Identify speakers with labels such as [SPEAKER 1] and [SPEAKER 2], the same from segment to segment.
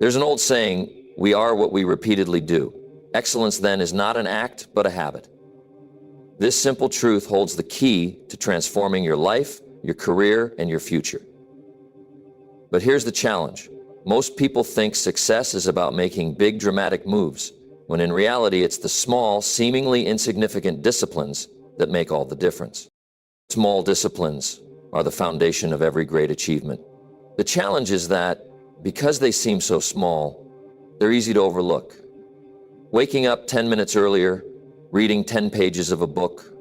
[SPEAKER 1] There's an old saying, we are what we repeatedly do. Excellence then is not an act, but a habit. This simple truth holds the key to transforming your life, your career, and your future. But here's the challenge. Most people think success is about making big dramatic moves, when in reality it's the small, seemingly insignificant disciplines that make all the difference. Small disciplines are the foundation of every great achievement. The challenge is that, because they seem so small, they're easy to overlook. Waking up 10 minutes earlier, reading 10 pages of a book,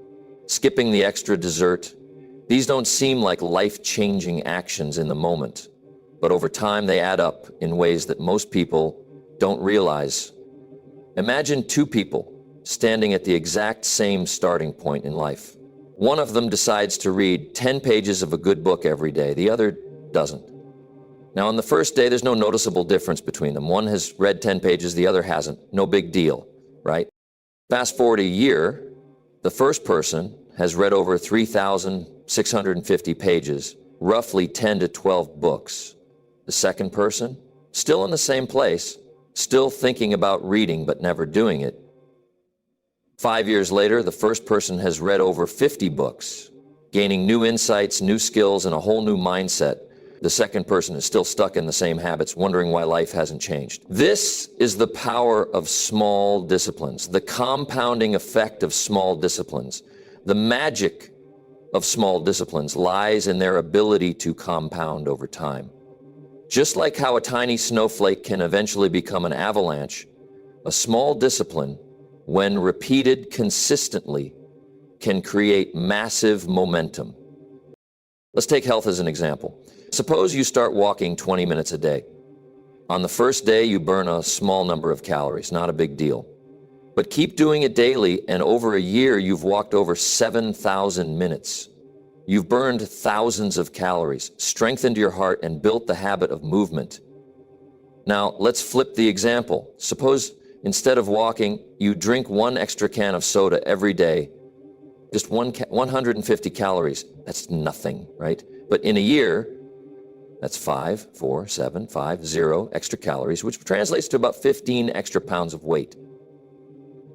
[SPEAKER 1] skipping the extra dessert, these don't seem like life-changing actions in the moment, but over time they add up in ways that most people don't realize. Imagine two people standing at the exact same starting point in life. One of them decides to read 10 pages of a good book every day, the other doesn't. Now, on the first day, there's no noticeable difference between them. One has read 10 pages, the other hasn't. No big deal, right? Fast forward a year, the first person has read over 3,650 pages, roughly 10 to 12 books. The second person, still in the same place, still thinking about reading but never doing it. 5 years later, the first person has read over 50 books, gaining new insights, new skills, and a whole new mindset. The second person is still stuck in the same habits, wondering why life hasn't changed. This is the power of small disciplines, the compounding effect of small disciplines. The magic of small disciplines lies in their ability to compound over time. Just like how a tiny snowflake can eventually become an avalanche, a small discipline, when repeated consistently, can create massive momentum. Let's take health as an example. Suppose you start walking 20 minutes a day. On the first day, you burn a small number of calories, not a big deal. But keep doing it daily, and over a year, you've walked over 7,000 minutes. You've burned thousands of calories, strengthened your heart, and built the habit of movement. Now, let's flip the example. Suppose instead of walking, you drink one extra can of soda every day. Just 150 calories. That's nothing, right? But in a year, that's 5, 4, 7, 5, 0 extra calories, which translates to about 15 extra pounds of weight.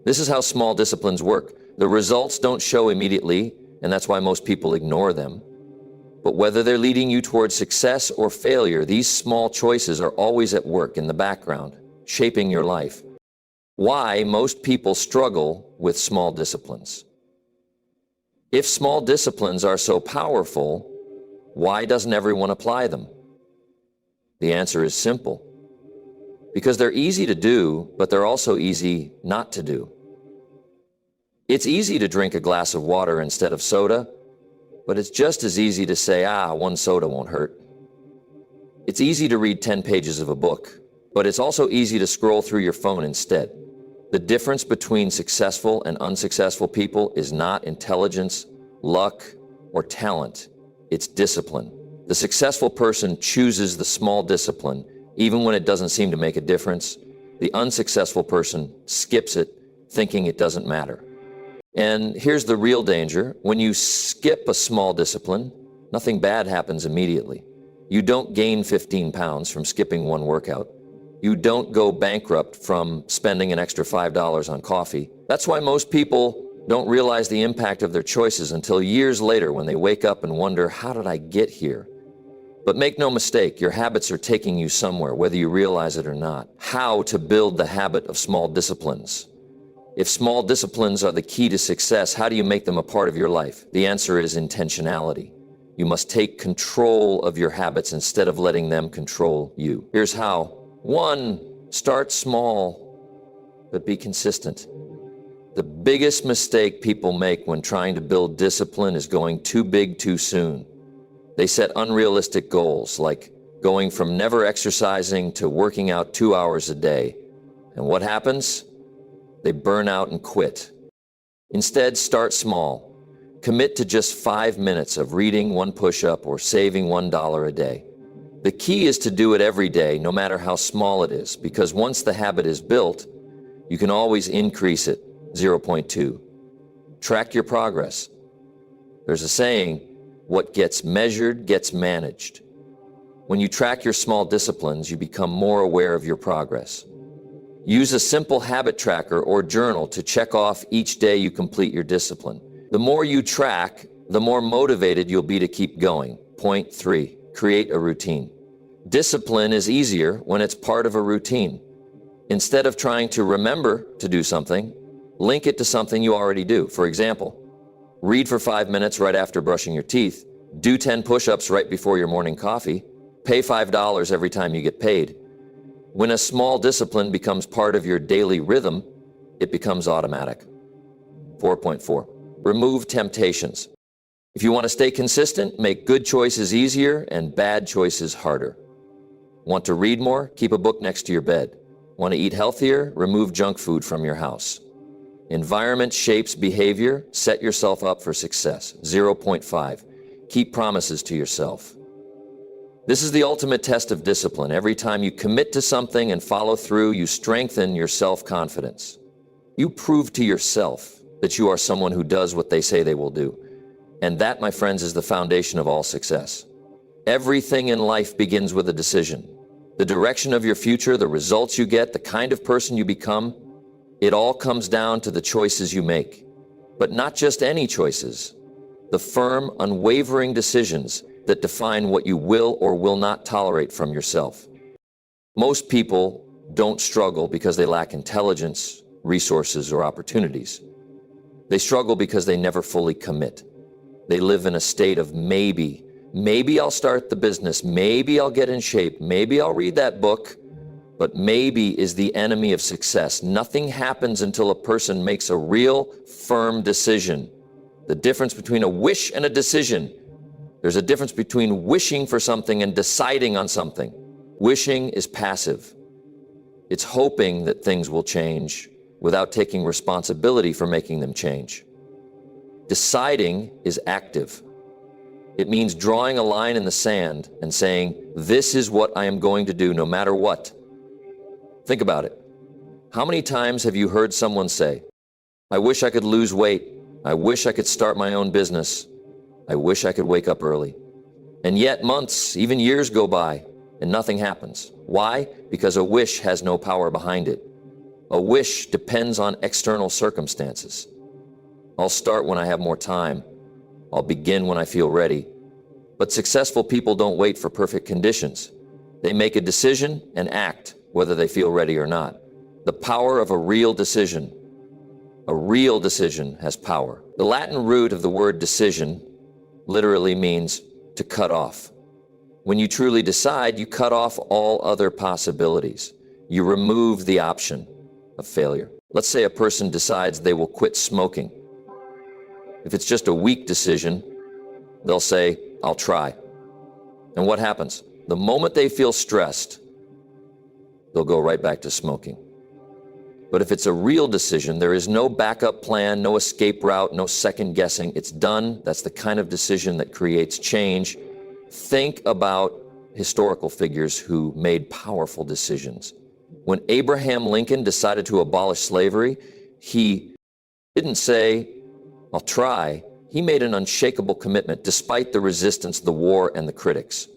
[SPEAKER 1] This is how small disciplines work. The results don't show immediately, and that's why most people ignore them. But whether they're leading you towards success or failure, these small choices are always at work in the background, shaping your life. Why most people struggle with small disciplines. If small disciplines are so powerful, why doesn't everyone apply them? The answer is simple. Because they're easy to do, but they're also easy not to do. It's easy to drink a glass of water instead of soda, but it's just as easy to say, one soda won't hurt. It's easy to read 10 pages of a book, but it's also easy to scroll through your phone instead. The difference between successful and unsuccessful people is not intelligence, luck, or talent. It's discipline. The successful person chooses the small discipline, even when it doesn't seem to make a difference. The unsuccessful person skips it, thinking it doesn't matter. And here's the real danger. When you skip a small discipline, nothing bad happens immediately. You don't gain 15 pounds from skipping one workout. You don't go bankrupt from spending an extra $5 on coffee. That's why most people don't realize the impact of their choices until years later when they wake up and wonder, how did I get here? But make no mistake, your habits are taking you somewhere, whether you realize it or not. How to build the habit of small disciplines. If small disciplines are the key to success, how do you make them a part of your life? The answer is intentionality. You must take control of your habits instead of letting them control you. Here's how. 1, start small, but be consistent. The biggest mistake people make when trying to build discipline is going too big too soon. They set unrealistic goals, like going from never exercising to working out 2 hours a day. And what happens? They burn out and quit. Instead, start small. Commit to just 5 minutes of reading 1 push-up or saving $1 a day. The key is to do it every day, no matter how small it is, because once the habit is built, you can always increase it, 0.2. Track your progress. There's a saying, what gets measured gets managed. When you track your small disciplines, you become more aware of your progress. Use a simple habit tracker or journal to check off each day you complete your discipline. The more you track, the more motivated you'll be to keep going. Point 3, create a routine. Discipline is easier when it's part of a routine. Instead of trying to remember to do something, link it to something you already do. For example, read for 5 minutes right after brushing your teeth, do 10 push-ups right before your morning coffee, pay $5 every time you get paid. When a small discipline becomes part of your daily rhythm, it becomes automatic. 4.4, remove temptations. If you want to stay consistent, make good choices easier and bad choices harder. Want to read more? Keep a book next to your bed. Want to eat healthier? Remove junk food from your house. Environment shapes behavior. Set yourself up for success. 0.5, keep promises to yourself. This is the ultimate test of discipline. Every time you commit to something and follow through, you strengthen your self-confidence. You prove to yourself that you are someone who does what they say they will do. And that, my friends, is the foundation of all success. Everything in life begins with a decision. The direction of your future, the results you get, the kind of person you become, it all comes down to the choices you make. But not just any choices. The firm, unwavering decisions that define what you will or will not tolerate from yourself. Most people don't struggle because they lack intelligence, resources, or opportunities. They struggle because they never fully commit. They live in a state of maybe. Maybe I'll start the business. Maybe I'll get in shape. Maybe I'll read that book. But maybe is the enemy of success. Nothing happens until a person makes a real, firm decision. The difference between a wish and a decision. There's a difference between wishing for something and deciding on something. Wishing is passive. It's hoping that things will change without taking responsibility for making them change. Deciding is active. It means drawing a line in the sand and saying, this is what I am going to do no matter what. Think about it. How many times have you heard someone say, I wish I could lose weight. I wish I could start my own business. I wish I could wake up early. And yet months, even years go by and nothing happens. Why? Because a wish has no power behind it. A wish depends on external circumstances. I'll start when I have more time. I'll begin when I feel ready. But successful people don't wait for perfect conditions. They make a decision and act, whether they feel ready or not. The power of a real decision. A real decision has power. The Latin root of the word decision literally means to cut off. When you truly decide, you cut off all other possibilities. You remove the option of failure. Let's say a person decides they will quit smoking. If it's just a weak decision, they'll say, I'll try. And what happens? The moment they feel stressed, they'll go right back to smoking. But if it's a real decision, there is no backup plan, no escape route, no second guessing. It's done. That's the kind of decision that creates change. Think about historical figures who made powerful decisions. When Abraham Lincoln decided to abolish slavery, he didn't say, I'll try. He made an unshakable commitment despite the resistance, the war, and the critics.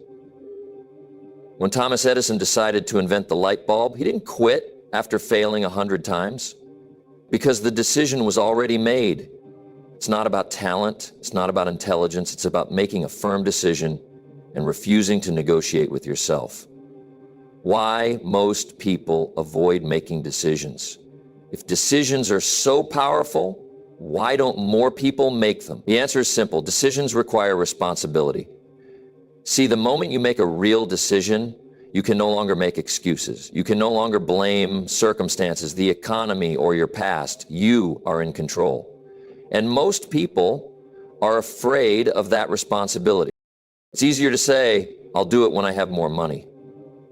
[SPEAKER 1] When Thomas Edison decided to invent the light bulb, he didn't quit after failing 100 times because the decision was already made. It's not about talent. It's not about intelligence. It's about making a firm decision and refusing to negotiate with yourself. Why most people avoid making decisions? If decisions are so powerful, why don't more people make them? The answer is simple. Decisions require responsibility. See, the moment you make a real decision, you can no longer make excuses. You can no longer blame circumstances, the economy, or your past. You are in control. And most people are afraid of that responsibility. It's easier to say, I'll do it when I have more money.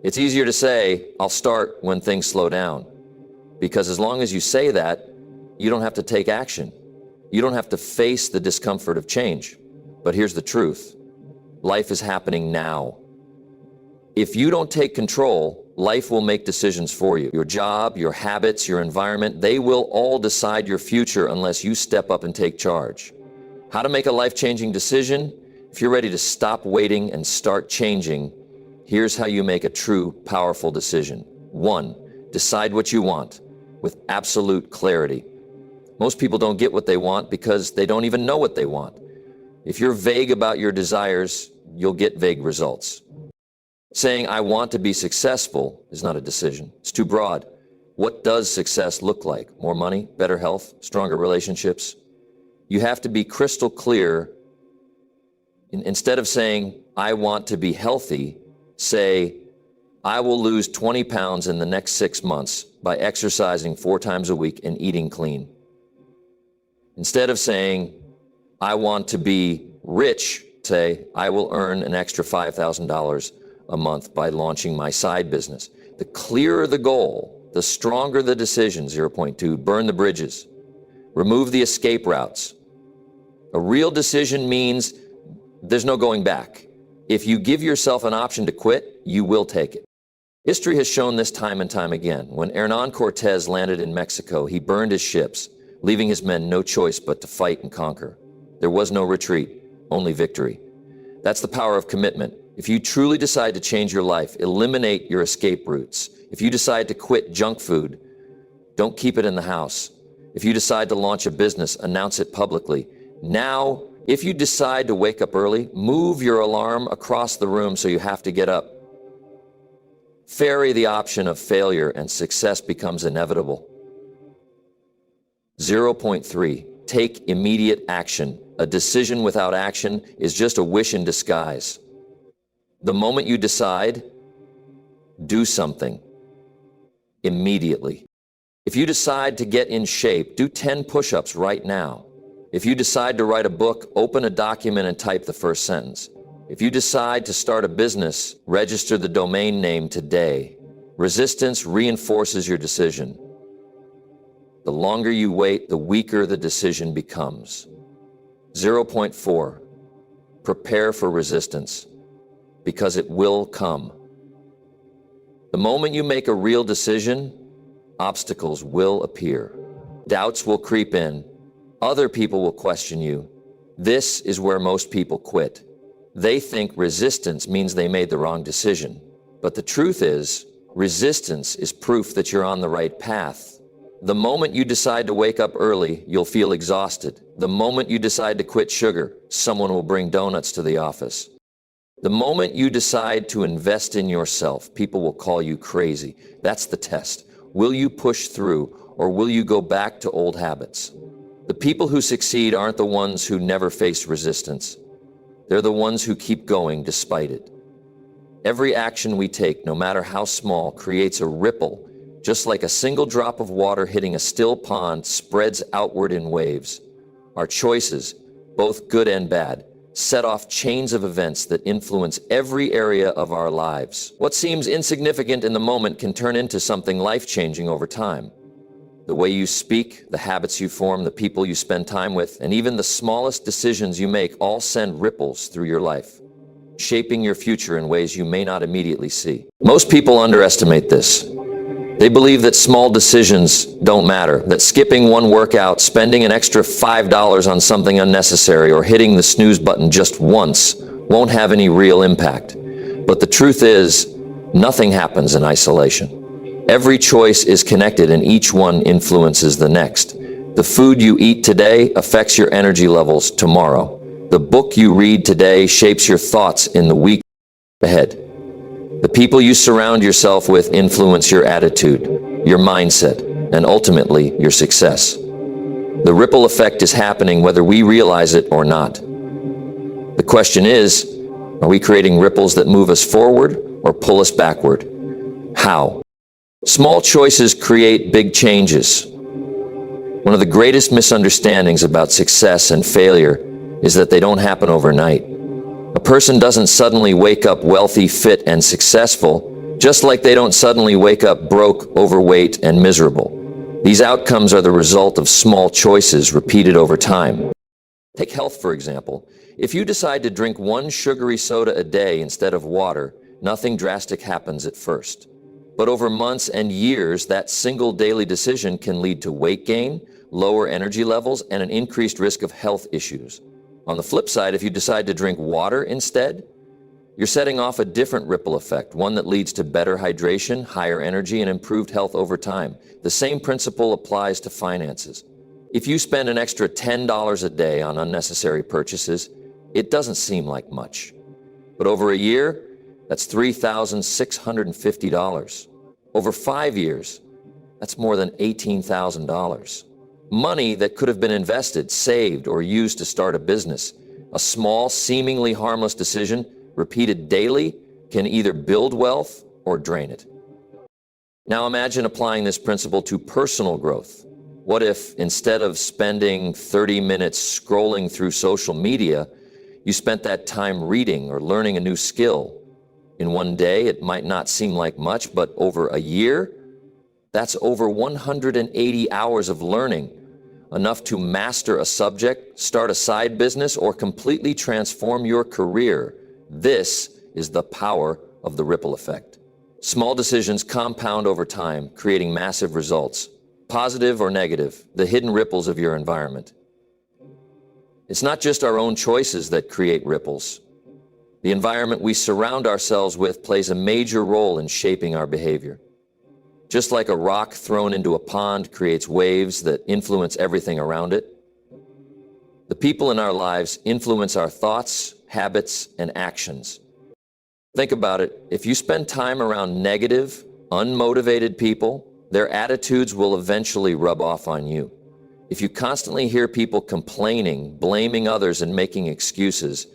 [SPEAKER 1] It's easier to say, I'll start when things slow down. Because as long as you say that, you don't have to take action. You don't have to face the discomfort of change. But here's the truth. Life is happening now. If you don't take control, life will make decisions for you. Your job, your habits, your environment, they will all decide your future unless you step up and take charge. How to make a life-changing decision? If you're ready to stop waiting and start changing, Here's how you make a true, powerful decision. 1. Decide what you want with absolute clarity. Most people don't get what they want because they don't even know what they want. If you're vague about your desires, you'll get vague results. Saying, I want to be successful is not a decision. It's too broad. What does success look like? More money, better health, stronger relationships? You have to be crystal clear. Instead of saying, I want to be healthy, say, I will lose 20 pounds in the next 6 months by exercising 4 times a week and eating clean. Instead of saying, I want to be rich, say, I will earn an extra $5,000 a month by launching my side business. The clearer the goal, the stronger the decision. 0.2, burn the bridges. Remove the escape routes. A real decision means there's no going back. If you give yourself an option to quit, you will take it. History has shown this time and time again. When Hernán Cortés landed in Mexico, he burned his ships, leaving his men no choice but to fight and conquer. There was no retreat, only victory. That's the power of commitment. If you truly decide to change your life, eliminate your escape routes. If you decide to quit junk food, don't keep it in the house. If you decide to launch a business, announce it publicly. Now, if you decide to wake up early, move your alarm across the room so you have to get up. Ferry the option of failure and success becomes inevitable. 0.3, take immediate action. A decision without action is just a wish in disguise. The moment you decide, do something immediately. If you decide to get in shape, do 10 push-ups right now. If you decide to write a book, open a document and type the first sentence. If you decide to start a business, register the domain name today. Resistance reinforces your decision. The longer you wait, the weaker the decision becomes. 0.4, prepare for resistance, because it will come. The moment you make a real decision, obstacles will appear. Doubts will creep in. Other people will question you. This is where most people quit. They think resistance means they made the wrong decision. But the truth is, resistance is proof that you're on the right path. The moment you decide to wake up early, you'll feel exhausted. The moment you decide to quit sugar, someone will bring donuts to the office. The moment you decide to invest in yourself, people will call you crazy. That's the test. Will you push through, or will you go back to old habits? The people who succeed aren't the ones who never face resistance. They're the ones who keep going despite it. Every action we take, no matter how small, creates a ripple, just like a single drop of water hitting a still pond spreads outward in waves. Our choices, both good and bad, set off chains of events that influence every area of our lives. What seems insignificant in the moment can turn into something life-changing over time. The way you speak, the habits you form, the people you spend time with, and even the smallest decisions you make all send ripples through your life, shaping your future in ways you may not immediately see. Most people underestimate this. They believe that small decisions don't matter, that skipping one workout, spending an extra $5 on something unnecessary, or hitting the snooze button just once won't have any real impact. But the truth is, nothing happens in isolation. Every choice is connected and each one influences the next. The food you eat today affects your energy levels tomorrow. The book you read today shapes your thoughts in the week ahead. The people you surround yourself with influence your attitude, your mindset, and ultimately your success. The ripple effect is happening whether we realize it or not. The question is, are we creating ripples that move us forward or pull us backward? How? Small choices create big changes. One of the greatest misunderstandings about success and failure is that they don't happen overnight. A person doesn't suddenly wake up wealthy, fit, and successful, just like they don't suddenly wake up broke, overweight, and miserable. These outcomes are the result of small choices repeated over time. Take health, for example. If you decide to drink one sugary soda a day instead of water, nothing drastic happens at first. But over months and years, that single daily decision can lead to weight gain, lower energy levels, and an increased risk of health issues. On the flip side, if you decide to drink water instead, You're setting off a different ripple effect, one that leads to better hydration, higher energy, and improved health over time. The same principle applies to finances. If you spend an extra $10 a day on unnecessary purchases, it doesn't seem like much. But over a year, that's $3,650. Over 5 years, that's more than $18,000. Money that could have been invested, saved, or used to start a business. A small, seemingly harmless decision, repeated daily, can either build wealth or drain it. Now imagine applying this principle to personal growth. What if, instead of spending 30 minutes scrolling through social media, you spent that time reading or learning a new skill? In one day, it might not seem like much, but over a year, that's over 180 hours of learning, enough to master a subject, start a side business, or completely transform your career. This is the power of the ripple effect. Small decisions compound over time, creating massive results. Positive or negative, the hidden ripples of your environment. It's not just our own choices that create ripples. The environment we surround ourselves with plays a major role in shaping our behavior. Just like a rock thrown into a pond creates waves that influence everything around it, the people in our lives influence our thoughts, habits, and actions. Think about it. If you spend time around negative, unmotivated people, their attitudes will eventually rub off on you. If you constantly hear people complaining, blaming others, and making excuses,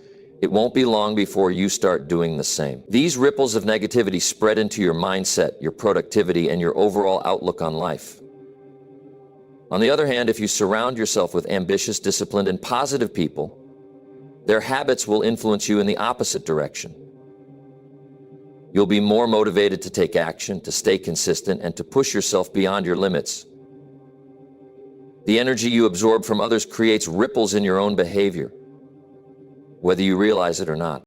[SPEAKER 1] it won't be long before you start doing the same. These ripples of negativity spread into your mindset, your productivity, and your overall outlook on life. On the other hand, if you surround yourself with ambitious, disciplined, and positive people, their habits will influence you in the opposite direction. You'll be more motivated to take action, to stay consistent, and to push yourself beyond your limits. The energy you absorb from others creates ripples in your own behavior, whether you realize it or not.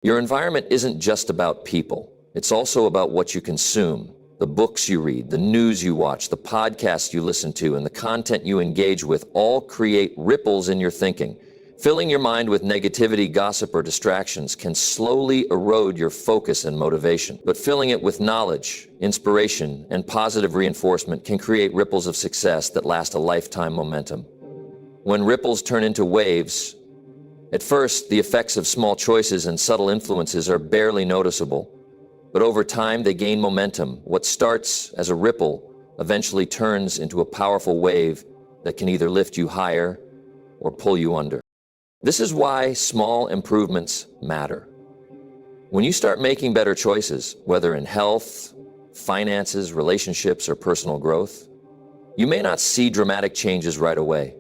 [SPEAKER 1] Your environment isn't just about people. It's also about what you consume, the books you read, the news you watch, the podcasts you listen to, and the content you engage with all create ripples in your thinking. Filling your mind with negativity, gossip, or distractions can slowly erode your focus and motivation. But filling it with knowledge, inspiration, and positive reinforcement can create ripples of success that last a lifetime momentum. When ripples turn into waves, at first, the effects of small choices and subtle influences are barely noticeable. But over time, they gain momentum. What starts as a ripple eventually turns into a powerful wave that can either lift you higher or pull you under. This is why small improvements matter. When you start making better choices, whether in health, finances, relationships, or personal growth, you may not see dramatic changes right away,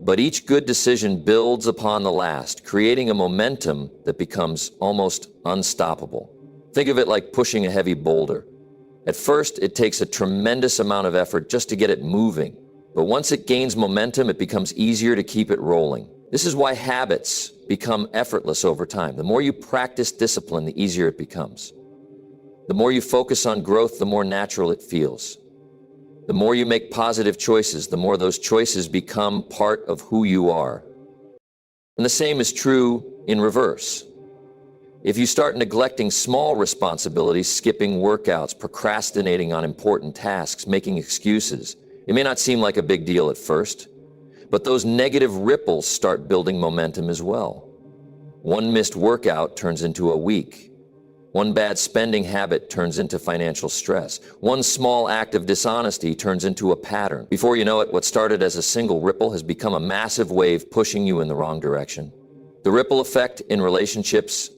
[SPEAKER 1] but each good decision builds upon the last, creating a momentum that becomes almost unstoppable. Think of it like pushing a heavy boulder. At first, it takes a tremendous amount of effort just to get it moving, but once it gains momentum, it becomes easier to keep it rolling. This is why habits become effortless over time. The more you practice discipline, the easier it becomes. The more you focus on growth, the more natural it feels. The more you make positive choices, the more those choices become part of who you are. And the same is true in reverse. If you start neglecting small responsibilities, skipping workouts, procrastinating on important tasks, making excuses, it may not seem like a big deal at first, but those negative ripples start building momentum as well. One missed workout turns into a week. One bad spending habit turns into financial stress. One small act of dishonesty turns into a pattern. Before you know it, what started as a single ripple has become a massive wave pushing you in the wrong direction. The ripple effect in relationships,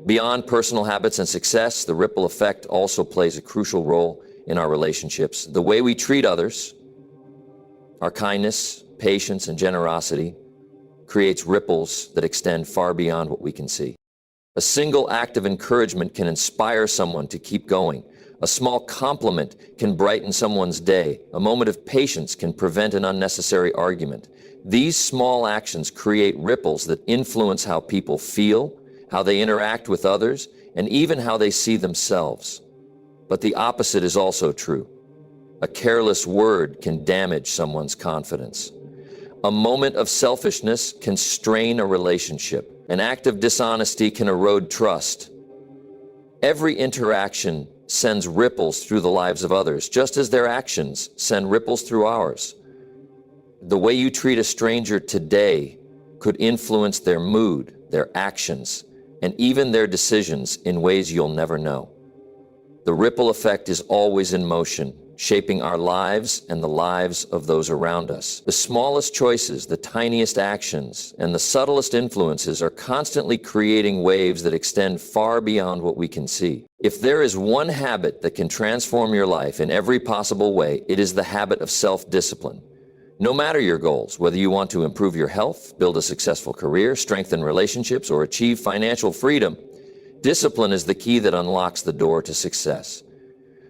[SPEAKER 1] beyond personal habits and success, the ripple effect also plays a crucial role in our relationships. The way we treat others, our kindness, patience, and generosity creates ripples that extend far beyond what we can see. A single act of encouragement can inspire someone to keep going. A small compliment can brighten someone's day. A moment of patience can prevent an unnecessary argument. These small actions create ripples that influence how people feel, how they interact with others, and even how they see themselves. But the opposite is also true. A careless word can damage someone's confidence. A moment of selfishness can strain a relationship. An act of dishonesty can erode trust. Every interaction sends ripples through the lives of others, just as their actions send ripples through ours. The way you treat a stranger today could influence their mood, their actions, and even their decisions in ways you'll never know. The ripple effect is always in motion, shaping our lives and the lives of those around us. The smallest choices, the tiniest actions, and the subtlest influences are constantly creating waves that extend far beyond what we can see. If there is one habit that can transform your life in every possible way, it is the habit of self-discipline. No matter your goals, whether you want to improve your health, build a successful career, strengthen relationships, or achieve financial freedom, discipline is the key that unlocks the door to success.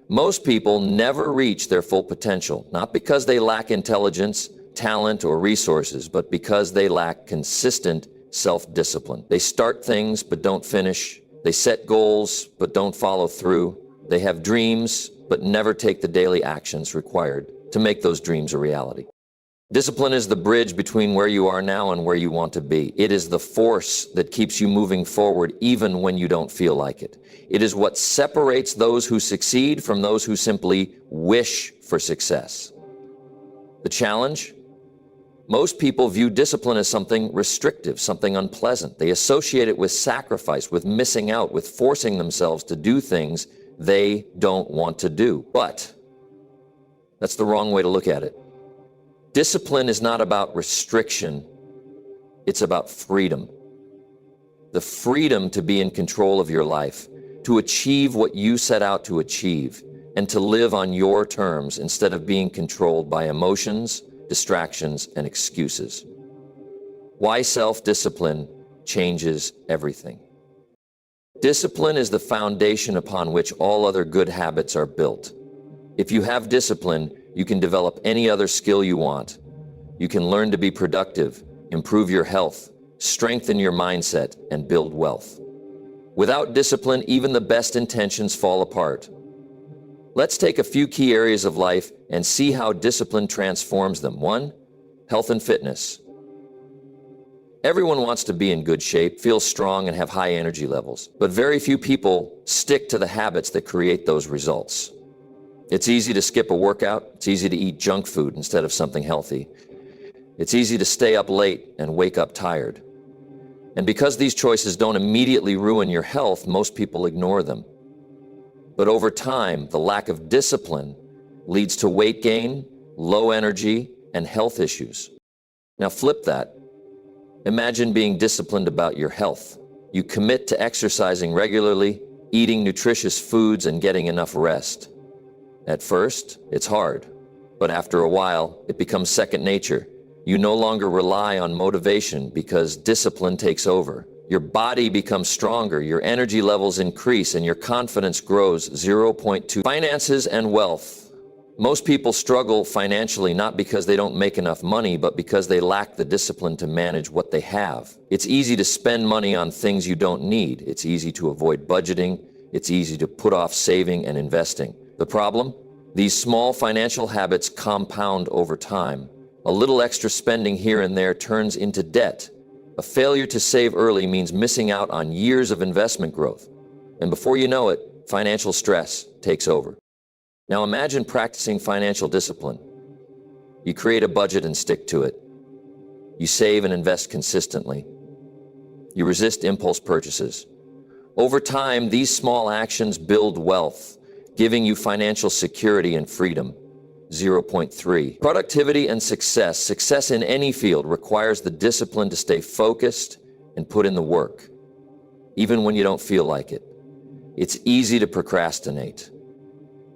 [SPEAKER 1] Most people never reach their full potential, not because they lack intelligence, talent, or resources, but because they lack consistent self-discipline. They start things but don't finish. They set goals but don't follow through. They have dreams but never take the daily actions required to make those dreams a reality. Discipline is the bridge between where you are now and where you want to be. It is the force that keeps you moving forward even when you don't feel like it. It is what separates those who succeed from those who simply wish for success. The challenge? Most people view discipline as something restrictive, something unpleasant. They associate it with sacrifice, with missing out, with forcing themselves to do things they don't want to do. But that's the wrong way to look at it. Discipline is not about restriction, it's about freedom. The freedom to be in control of your life, to achieve what you set out to achieve, and to live on your terms instead of being controlled by emotions, distractions, and excuses. Why self-discipline changes everything. Discipline is the foundation upon which all other good habits are built. If you have discipline, you can develop any other skill you want. You can learn to be productive, improve your health, strengthen your mindset, and build wealth. Without discipline, even the best intentions fall apart. Let's take a few key areas of life and see how discipline transforms them. 1, health and fitness. Everyone wants to be in good shape, feel strong, and have high energy levels, but very few people stick to the habits that create those results. It's easy to skip a workout. It's easy to eat junk food instead of something healthy. It's easy to stay up late and wake up tired. And because these choices don't immediately ruin your health, most people ignore them. But over time, the lack of discipline leads to weight gain, low energy, and health issues. Now flip that. Imagine being disciplined about your health. You commit to exercising regularly, eating nutritious foods, and getting enough rest. At first, it's hard, but after a while, it becomes second nature. You no longer rely on motivation because discipline takes over. Your body becomes stronger, your energy levels increase, and your confidence grows 0.2. Finances and wealth. Most people struggle financially not because they don't make enough money, but because they lack the discipline to manage what they have. It's easy to spend money on things you don't need. It's easy to avoid budgeting. It's easy to put off saving and investing. The problem? These small financial habits compound over time. A little extra spending here and there turns into debt. A failure to save early means missing out on years of investment growth. And before you know it, financial stress takes over. Now imagine practicing financial discipline. You create a budget and stick to it. You save and invest consistently. You resist impulse purchases. Over time, these small actions build wealth, giving you financial security and freedom. 0.3. Productivity and success. Success in any field requires the discipline to stay focused and put in the work, even when you don't feel like it. It's easy to procrastinate.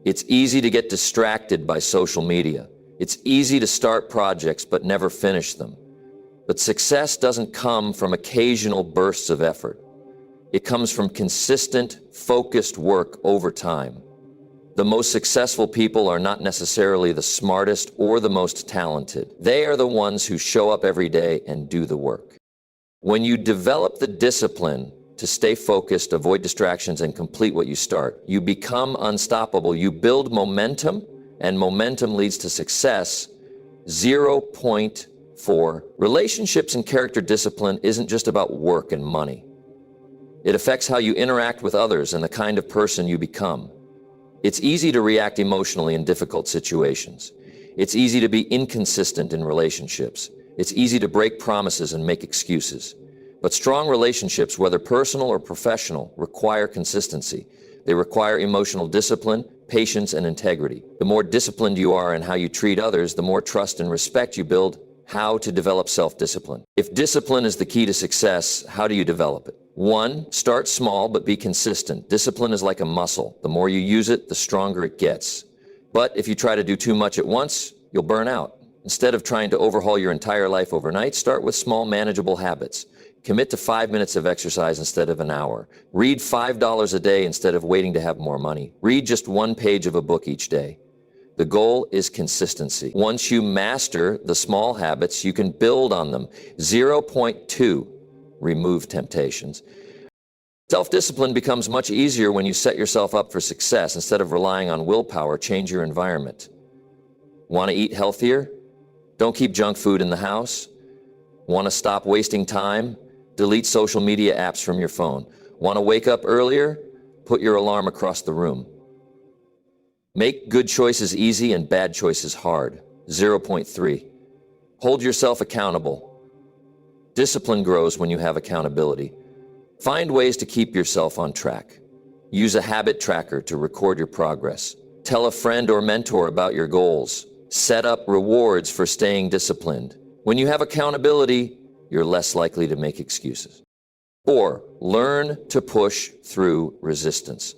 [SPEAKER 1] It's easy to get distracted by social media. It's easy to start projects but never finish them. But success doesn't come from occasional bursts of effort. It comes from consistent, focused work over time. The most successful people are not necessarily the smartest or the most talented. They are the ones who show up every day and do the work. When you develop the discipline to stay focused, avoid distractions, and complete what you start, you become unstoppable. You build momentum, and momentum leads to success. 0.4. Relationships and character discipline isn't just about work and money. It affects how you interact with others and the kind of person you become. It's easy to react emotionally in difficult situations. It's easy to be inconsistent in relationships. It's easy to break promises and make excuses. But strong relationships, whether personal or professional, require consistency. They require emotional discipline, patience, and integrity. The more disciplined you are in how you treat others, the more trust and respect you build. How to develop self-discipline. If discipline is the key to success, how do you develop it? 1. Start small but be consistent. Discipline is like a muscle. The more you use it, the stronger it gets. But if you try to do too much at once, you'll burn out. Instead of trying to overhaul your entire life overnight, start with small, manageable habits. Commit to 5 minutes of exercise instead of an hour. Read $5 a day instead of waiting to have more money. Read just 1 page of a book each day. The goal is consistency. Once you master the small habits, you can build on them. 0.2, remove temptations. Self-discipline becomes much easier when you set yourself up for success. Instead of relying on willpower, change your environment. Want to eat healthier? Don't keep junk food in the house. Want to stop wasting time? Delete social media apps from your phone. Want to wake up earlier? Put your alarm across the room. Make good choices easy and bad choices hard. 0.3. Hold yourself accountable. Discipline grows when you have accountability. Find ways to keep yourself on track. Use a habit tracker to record your progress. Tell a friend or mentor about your goals. Set up rewards for staying disciplined. When you have accountability, you're less likely to make excuses. 4. Learn to push through resistance.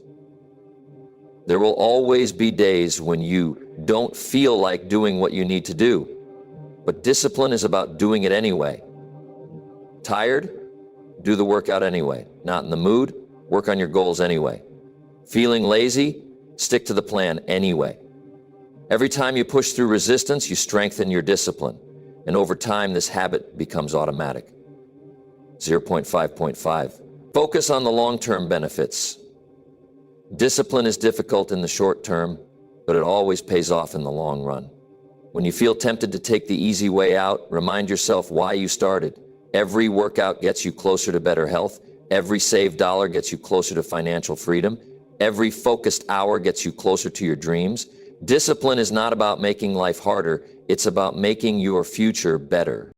[SPEAKER 1] There will always be days when you don't feel like doing what you need to do, but discipline is about doing it anyway. Tired? Do the workout anyway. Not in the mood? Work on your goals anyway. Feeling lazy? Stick to the plan anyway. Every time you push through resistance, you strengthen your discipline, and over time this habit becomes automatic. 0.5.5. Focus on the long-term benefits. Discipline is difficult in the short term, but it always pays off in the long run. When you feel tempted to take the easy way out, remind yourself why you started. Every workout gets you closer to better health. Every saved dollar gets you closer to financial freedom. Every focused hour gets you closer to your dreams. Discipline is not about making life harder. It's about making your future better.